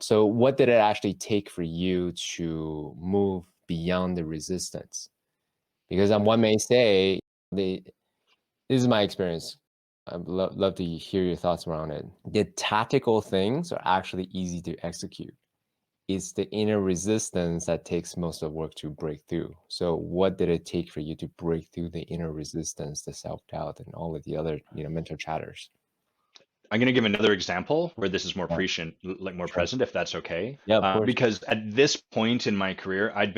So what did it actually take for you to move beyond the resistance? Because one may say, the this is my experience. I'd love to hear your thoughts around it. The tactical things are actually easy to execute. It's the inner resistance that takes most of the work to break through. So what did it take for you to break through the inner resistance, the self-doubt, and all of the other, mental chatters? I'm going to give another example where this is more Yeah, prescient, like more sure. present, if that's okay. Yeah, of course. Because at this point in my career, I'd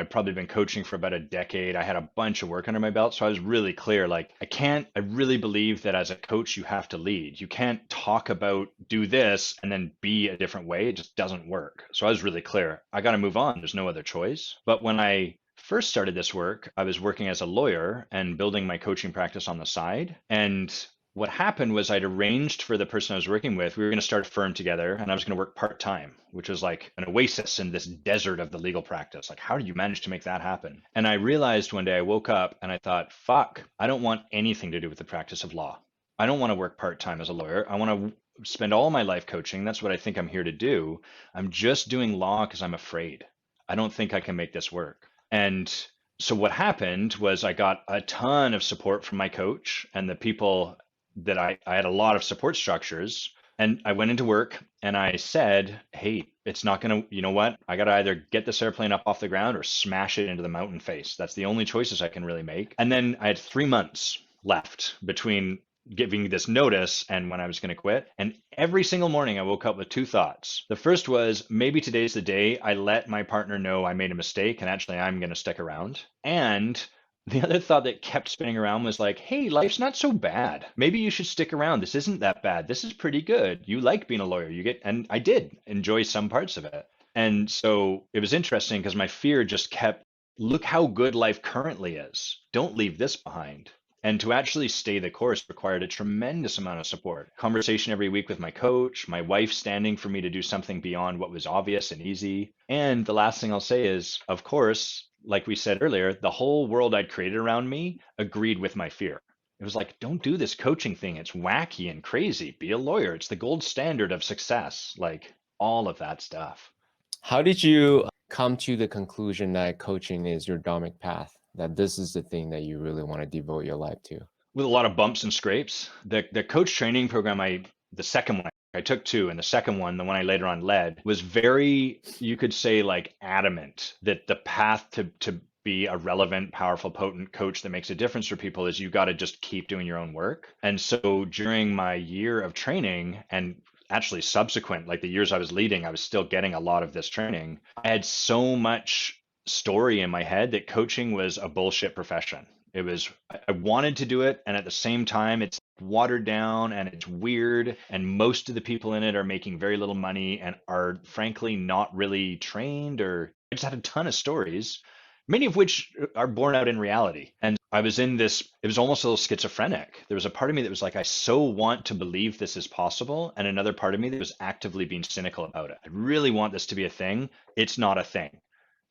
probably been coaching for about a decade. I had a bunch of work under my belt. So I was really clear, like, I really believe that as a coach, you have to lead. You can't talk about do this and then be a different way. It just doesn't work. So I was really clear. I got to move on. There's no other choice. But when I first started this work, I was working as a lawyer and building my coaching practice on the side. And what happened was I'd arranged for the person I was working with, we were going to start a firm together and I was going to work part time, which was like an oasis in this desert of the legal practice. Like, how did you manage to make that happen? And I realized one day I woke up and I thought, fuck, I don't want anything to do with the practice of law. I don't want to work part time as a lawyer. I want to spend all my life coaching. That's what I think I'm here to do. I'm just doing law because I'm afraid. I don't think I can make this work. And so what happened was I got a ton of support from my coach and the people that I had a lot of support structures. And I went into work and I said, hey, it's not going to, you know what? I got to either get this airplane up off the ground or smash it into the mountain face. That's the only choices I can really make. And then I had 3 months left between giving this notice and when I was going to quit. And every single morning I woke up with two thoughts. The first was maybe today's the day I let my partner know I made a mistake and actually I'm going to stick around. And the other thought that kept spinning around was like, hey, life's not so bad. Maybe you should stick around. This isn't that bad. This is pretty good. You like being a lawyer. And I did enjoy some parts of it. And so it was interesting because my fear just kept, look how good life currently is. Don't leave this behind. And to actually stay the course required a tremendous amount of support. Conversation every week with my coach, my wife standing for me to do something beyond what was obvious and easy. And the last thing I'll say is, of course, like we said earlier, the whole world I'd created around me agreed with my fear. It was like, don't do this coaching thing. It's wacky and crazy. Be a lawyer. It's the gold standard of success. Like all of that stuff. How did you come to the conclusion that coaching is your dharmic path? That this is the thing that you really want to devote your life to? With a lot of bumps and scrapes. The coach training program the second one I took two, and the second one, the one I later on led, was very, you could say, like adamant that the path to be a relevant, powerful, potent coach that makes a difference for people is you got to just keep doing your own work. And so during my year of training and actually subsequent, like the years I was leading, I was still getting a lot of this training. I had so much story in my head that coaching was a bullshit profession. It was, I wanted to do it. And at the same time, it's watered down and it's weird. And most of the people in it are making very little money and are frankly not really trained, or I just had a ton of stories, many of which are borne out in reality. And I was in this, it was almost a little schizophrenic. There was a part of me that was like, I so want to believe this is possible. And another part of me that was actively being cynical about it. I really want this to be a thing. It's not a thing.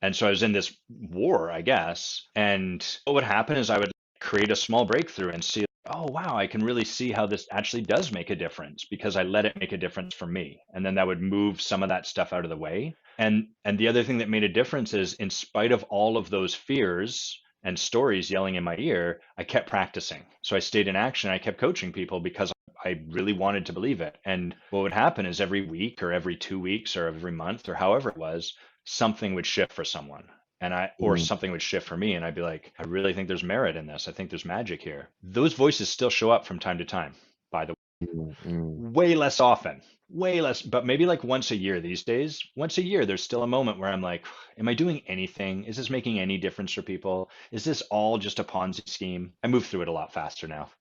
And so I was in this war, I guess. And what would happen is I would create a small breakthrough and see, oh, wow, I can really see how this actually does make a difference because I let it make a difference for me. And then that would move some of that stuff out of the way. And the other thing that made a difference is in spite of all of those fears and stories yelling in my ear, I kept practicing. So I stayed in action. I kept coaching people because I really wanted to believe it. And what would happen is every week or every 2 weeks or every month or however it was, something would shift for someone or Mm, something would shift for me. And I'd be like, I really think there's merit in this. I think there's magic here. Those voices still show up from time to time, by the mm, mm. way less often, way less, but maybe like once a year these days. Once a year, there's still a moment where I'm like, am I doing anything? Is this making any difference for people? Is this all just a Ponzi scheme? I move through it a lot faster now.